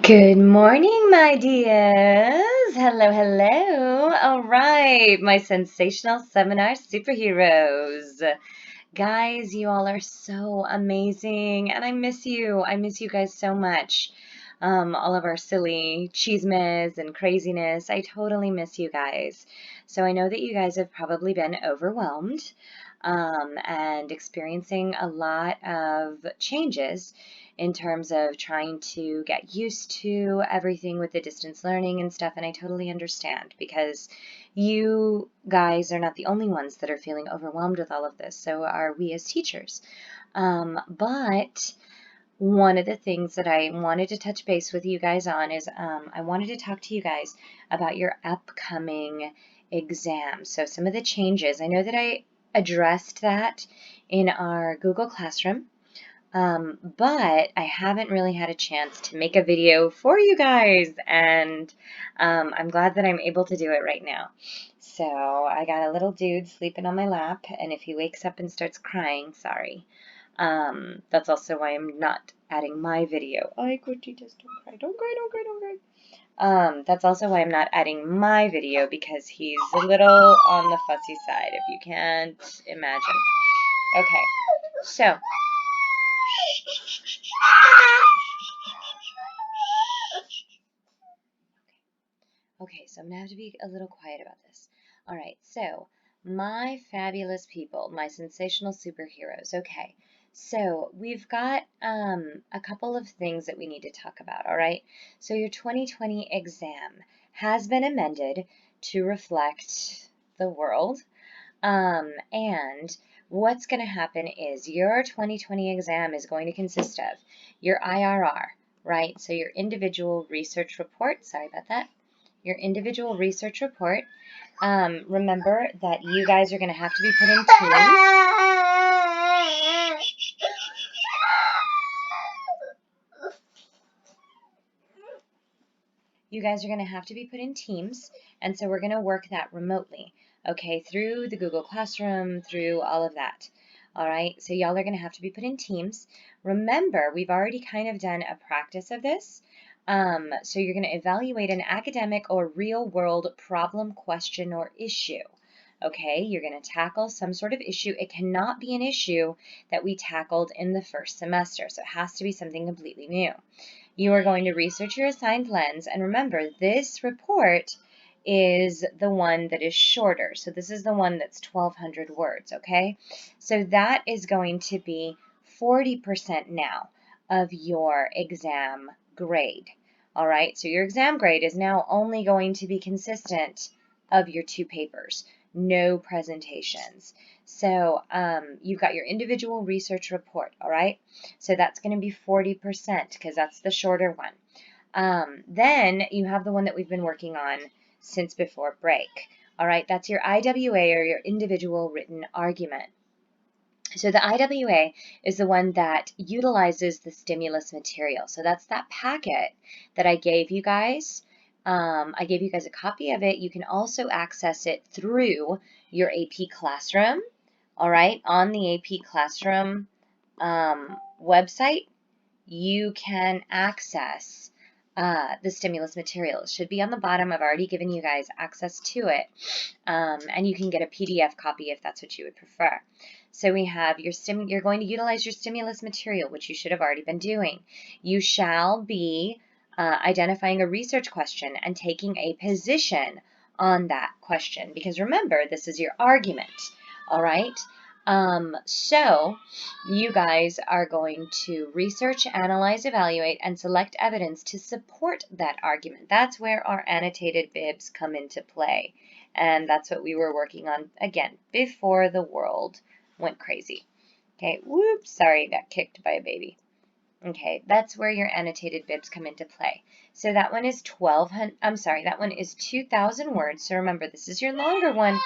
Good morning, my dears. Hello, hello. All right, my sensational seminar superheroes. Guys, you all are so amazing, and I miss you. I miss you guys so much. All of our silly chismes and craziness. I totally miss you guys. So I know that you guys have probably been overwhelmed and experiencing a lot of changes in terms of trying to get used to everything with the distance learning and stuff. And I totally understand because you guys are not the only ones that are feeling overwhelmed with all of this. So are we as teachers. But one of the things that I wanted to touch base with you guys on is I wanted to talk to you guys about your upcoming exam. So some of the changes, I know that I addressed that in our Google Classroom, but I haven't really had a chance to make a video for you guys, and I'm glad that I'm able to do it right now. So I got a little dude sleeping on my lap, and if he wakes up and starts crying, sorry. That's also why I'm not adding my video. Ay, Cuchitas, don't cry, don't cry, don't cry, don't cry. That's also why I'm not adding my video, because he's a little on the fussy side, if you can't imagine. Okay, so. Okay, so I'm going to have to be a little quiet about this. All right, so my fabulous people, my sensational superheroes. Okay, so we've got a couple of things that we need to talk about, all right? So your 2020 exam has been amended to reflect the world. And what's going to happen is your 2020 exam is going to consist of your IRR, right? So your individual research report, sorry about that. Your individual research report. Remember that you guys are going to have to be put in teams. You guys are going to have to be put in teams, and so we're going to work that remotely, okay, through the Google Classroom, through all of that. All right, so y'all are going to have to be put in teams. Remember, we've already kind of done a practice of this. So you're going to evaluate an academic or real-world problem, question, or issue. Okay, you're going to tackle some sort of issue. It cannot be an issue that we tackled in the first semester, so it has to be something completely new. You are going to research your assigned lens, and remember, this report is the one that is shorter. So this is the one that's 1,200 words, okay? So that is going to be 40% now of your exam grade. All right, so your exam grade is now only going to be consistent of your 2 papers, no presentations. So you've got your individual research report, all right? So that's going to be 40% because that's the shorter one. Then you have the one that we've been working on since before break. All right, that's your IWA, or your individual written argument. So the IWA is the one that utilizes the stimulus material. So that's that packet that I gave you guys. I gave you guys a copy of it. You can also access it through your AP Classroom. All right, on the AP Classroom website, you can access the stimulus material. It should be on the bottom. I've already given you guys access to it. And you can get a PDF copy if that's what you would prefer. So we have you're going to utilize your stimulus material, which you should have already been doing. You shall be identifying a research question and taking a position on that question. Because remember, this is your argument, all right? So you guys are going to research, analyze, evaluate, and select evidence to support that argument. That's where our annotated bibs come into play. And that's what we were working on, again, before the world went crazy. Okay, whoops, sorry, got kicked by a baby. Okay, that's where your annotated bibs come into play. So that one is 2,000 words. So remember, this is your longer one.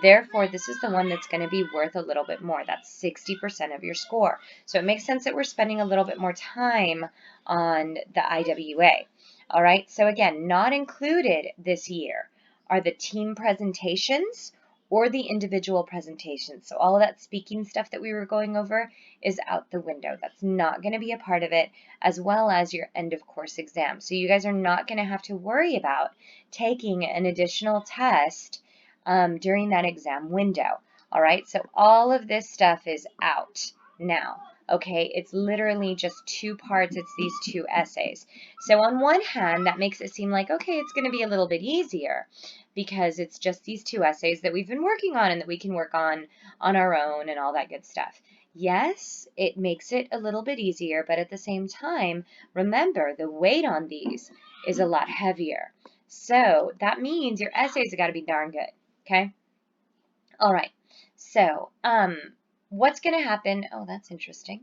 Therefore, this is the one that's going to be worth a little bit more. That's 60% of your score. So it makes sense that we're spending a little bit more time on the IWA. All right, so again, not included this year are the team presentations or the individual presentations. So all of that speaking stuff that we were going over is out the window. That's not going to be a part of it, as well as your end of course exam. So you guys are not going to have to worry about taking an additional test during that exam window. All right, so all of this stuff is out now. Okay, it's literally just 2 parts. It's these 2 essays. So on one hand, that makes it seem like, okay, it's going to be a little bit easier because it's just these 2 essays that we've been working on and that we can work on our own and all that good stuff. Yes, it makes it a little bit easier, but at the same time, remember the weight on these is a lot heavier. So that means your essays have got to be darn good, okay? All right, so what's going to happen? Oh, that's interesting.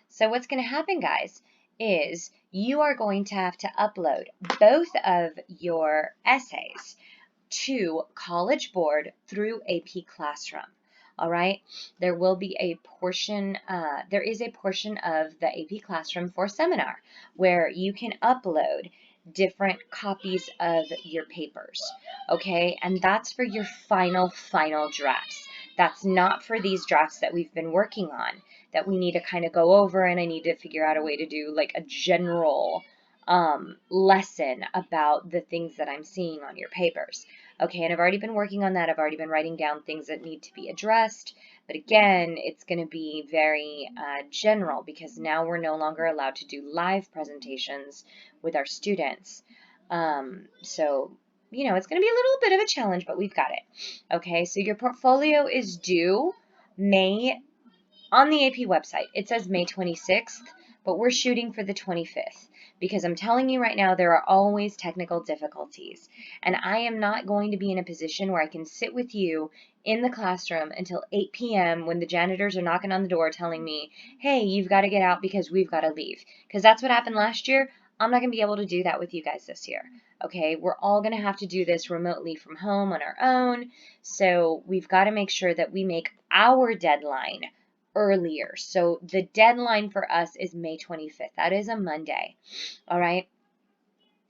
So what's going to happen, guys, is you are going to have to upload both of your essays to College Board through AP Classroom. All right, there will be a portion, there is a portion of the AP Classroom for Seminar where you can upload different copies of your papers, okay? And that's for your final drafts. That's not for these drafts that we've been working on that we need to kind of go over, and I need to figure out a way to do like a general lesson about the things that I'm seeing on your papers. Okay, and I've already been working on that. I've already been writing down things that need to be addressed. But again, it's going to be very general because now we're no longer allowed to do live presentations with our students. So, you know, it's going to be a little bit of a challenge, but we've got it. Okay, so your portfolio is due May on the AP website. It says May 26th, but we're shooting for the 25th because I'm telling you right now, there are always technical difficulties. And I am not going to be in a position where I can sit with you in the classroom until 8 p.m. when the janitors are knocking on the door telling me, hey, you've got to get out because we've got to leave. Because that's what happened last year. I'm not going to be able to do that with you guys this year. Okay, we're all going to have to do this remotely from home on our own. So we've got to make sure that we make our deadline earlier. So the deadline for us is May 25th. That is a Monday. All right.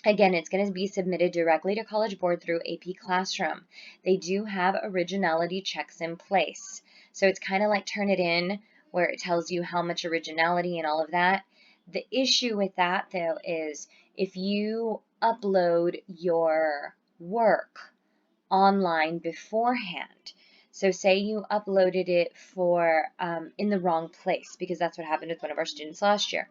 Again, it's going to be submitted directly to College Board through AP Classroom. They do have originality checks in place. So it's kind of like Turnitin, where it tells you how much originality and all of that. The issue with that, though, is if you upload your work online beforehand. So say you uploaded it for in the wrong place, because that's what happened with one of our students last year.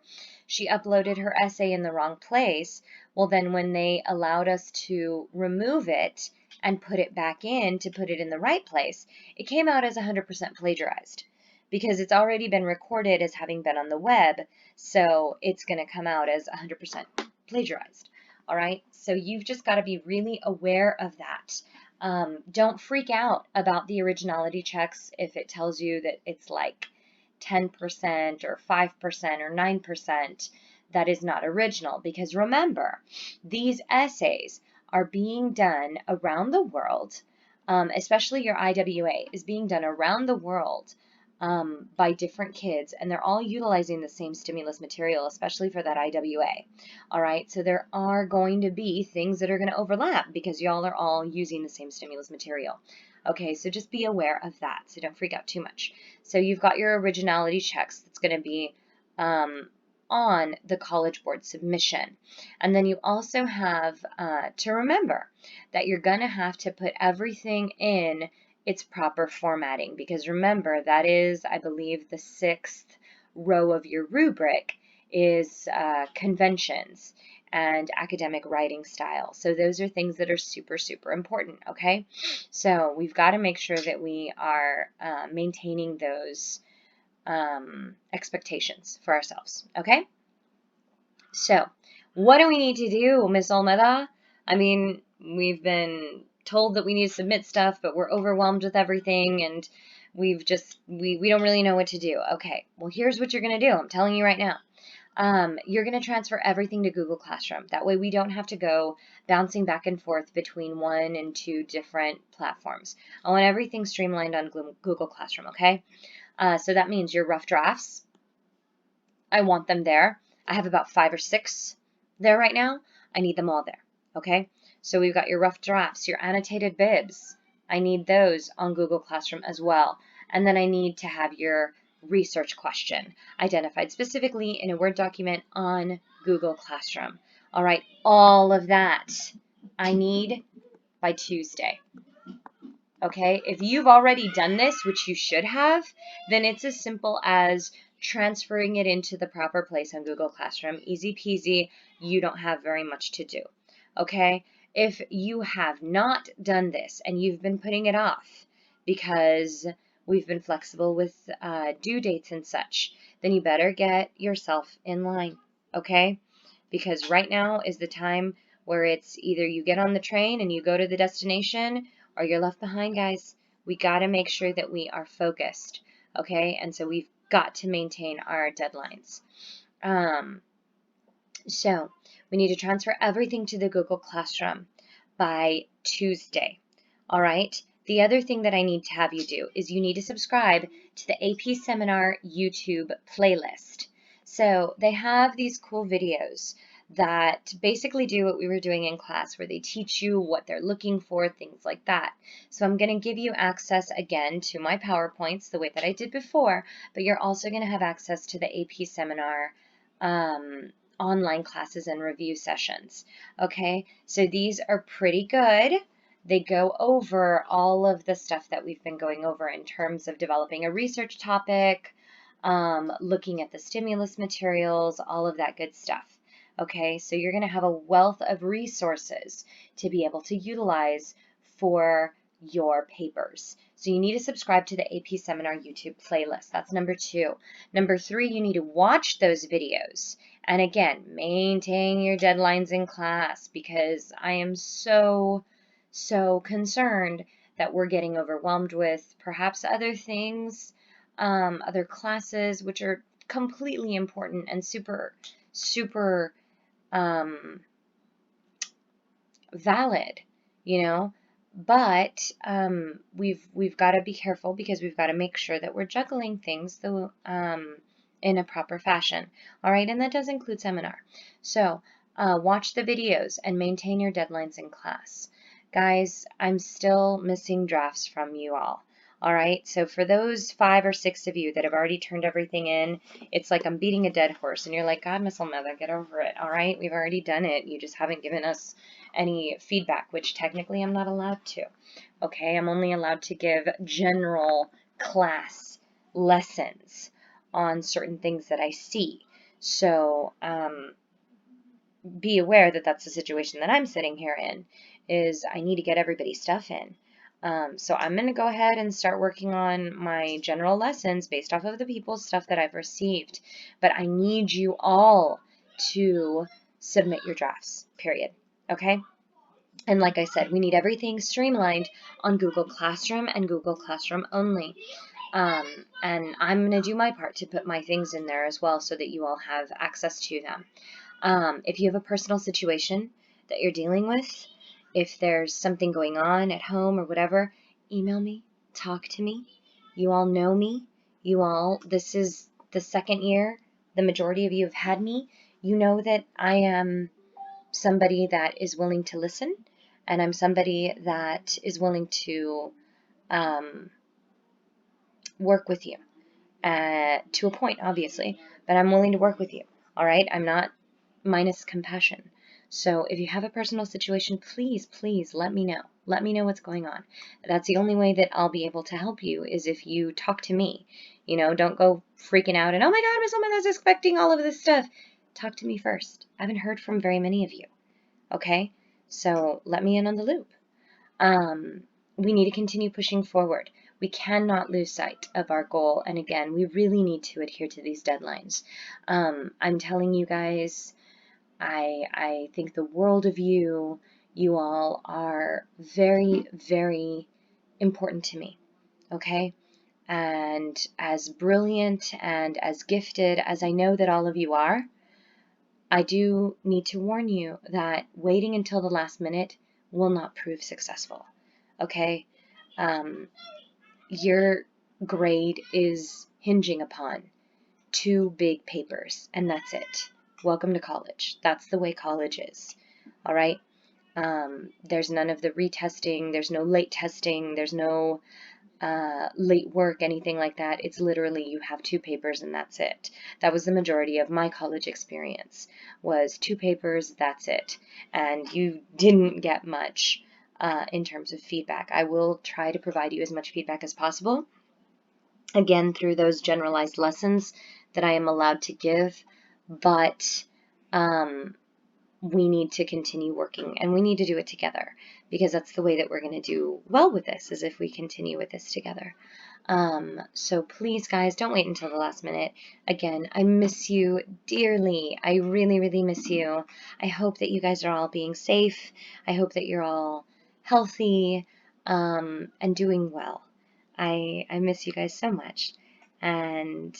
She uploaded her essay in the wrong place. Well, then when they allowed us to remove it and put it back in to put it in the right place, it came out as 100% plagiarized because it's already been recorded as having been on the web. So it's going to come out as 100% plagiarized. All right. So you've just got to be really aware of that. Don't freak out about the originality checks if it tells you that it's like 10% or 5% or 9%. That is not original, because remember, these essays are being done around the world, especially your IWA is being done around the world by different kids, and they're all utilizing the same stimulus material, especially for that IWA. All right, so there are going to be things that are going to overlap because y'all are all using the same stimulus material. Okay, so just be aware of that, so don't freak out too much. So you've got your originality checks that's going to be on the College Board submission. And then you also have to remember that you're going to have to put everything in its proper formatting, because remember, that is, I believe, the 6th row of your rubric is conventions and academic writing style. So those are things that are super, super important, okay? So we've got to make sure that we are maintaining those expectations for ourselves, okay? So what do we need to do, Miss Olmeda? I mean, we've been told that we need to submit stuff, but we're overwhelmed with everything, and we don't really know what to do. Okay, well, here's what you're going to do. I'm telling you right now. You're going to transfer everything to Google Classroom. That way we don't have to go bouncing back and forth between 1 and 2 different platforms. I want everything streamlined on Google Classroom, okay? So that means your rough drafts, I want them there. I have about 5 or 6 there right now. I need them all there, okay? So we've got your rough drafts, your annotated bibs. I need those on Google Classroom as well. And then I need to have your research question identified specifically in a Word document on Google Classroom. All right, all of that I need by Tuesday. Okay, if you've already done this, which you should have, then it's as simple as transferring it into the proper place on Google Classroom. Easy peasy, you don't have very much to do. Okay, if you have not done this and you've been putting it off because we've been flexible with due dates and such, then you better get yourself in line. Okay, because right now is the time where it's either you get on the train and you go to the destination or you're left behind, guys. We got to make sure that we are focused, okay? And so we've got to maintain our deadlines. So we need to transfer everything to the Google Classroom by Tuesday, all right? The other thing that I need to have you do is you need to subscribe to the AP Seminar YouTube playlist. So they have these cool videos that basically do what we were doing in class, where they teach you what they're looking for, things like that. So I'm going to give you access again to my PowerPoints the way that I did before, but you're also going to have access to the AP Seminar online classes and review sessions. Okay, so these are pretty good. They go over all of the stuff that we've been going over in terms of developing a research topic, looking at the stimulus materials, all of that good stuff. Okay, so you're going to have a wealth of resources to be able to utilize for your papers. So you need to subscribe to the AP Seminar YouTube playlist. That's number 2. Number 3, you need to watch those videos. And again, maintain your deadlines in class, because I am so concerned that we're getting overwhelmed with perhaps other things, other classes, which are completely important and super valid, you know, but we've got to be careful, because we've got to make sure that we're juggling things in a proper fashion. All right, and that does include seminar. So watch the videos and maintain your deadlines in class. Guys, I'm still missing drafts from you all. All right, so for those 5 or 6 of you that have already turned everything in, it's like I'm beating a dead horse, and you're like, God, Miss Mother, get over it. All right, we've already done it. You just haven't given us any feedback, which technically I'm not allowed to. Okay, I'm only allowed to give general class lessons on certain things that I see. So be aware that that's the situation that I'm sitting here in, is I need to get everybody's stuff in. So I'm going to go ahead and start working on my general lessons based off of the people's stuff that I've received. But I need you all to submit your drafts, period. Okay? And like I said, we need everything streamlined on Google Classroom and Google Classroom only. And I'm going to do my part to put my things in there as well, so that you all have access to them. If you have a personal situation that you're dealing with, if there's something going on at home or whatever, email me, talk to me. You all know me. This is the second year the majority of you have had me. You know that I am somebody that is willing to listen, and I'm somebody that is willing to work with you to a point, obviously, but I'm willing to work with you. All right, I'm not minus compassion. So if you have a personal situation, please let me know. Let me know what's going on. That's the only way that I'll be able to help you, is if you talk to me. You know, don't go freaking out and, oh my God, Miss Woman that's expecting all of this stuff. Talk to me first. I haven't heard from very many of you. Okay, so let me in on the loop. We need to continue pushing forward. We cannot lose sight of our goal. And again, we really need to adhere to these deadlines. I'm telling you guys, I think the world of you. You all are very, very important to me. Okay? And as brilliant and as gifted as I know that all of you are, I do need to warn you that waiting until the last minute will not prove successful. Okay? Your grade is hinging upon 2 big papers, and that's it. Welcome to college. That's the way college is. All right? There's none of the retesting, there's no late testing, there's no late work, anything like that. It's literally you have 2 papers and that's it. That was the majority of my college experience, was 2 papers, that's it. And you didn't get much in terms of feedback. I will try to provide you as much feedback as possible, again, through those generalized lessons that I am allowed to give, but we need to continue working, and we need to do it together, because that's the way that we're going to do well with this, is if we continue with this together. So please, guys, don't wait until the last minute. Again, I miss you dearly. I really, really miss you. I hope that you guys are all being safe. I hope that you're all healthy and doing well. I miss you guys so much, and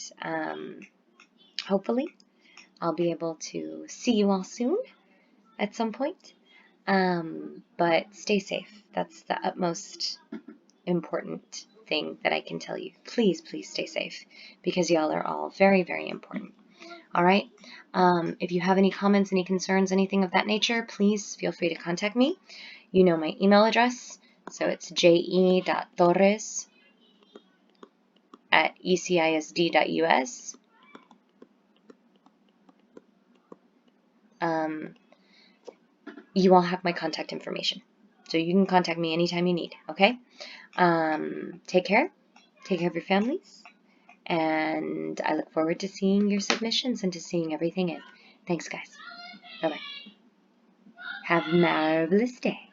hopefully I'll be able to see you all soon at some point. But stay safe. That's the utmost important thing that I can tell you. Please, please stay safe, because y'all are all very, very important. All right? If you have any comments, any concerns, anything of that nature, please feel free to contact me. You know my email address, so it's je.torres@ecisd.us. You all have my contact information, so you can contact me anytime you need, okay? Take care. Take care of your families. And I look forward to seeing your submissions and to seeing everything in. Thanks, guys. Bye-bye. Have a marvelous day.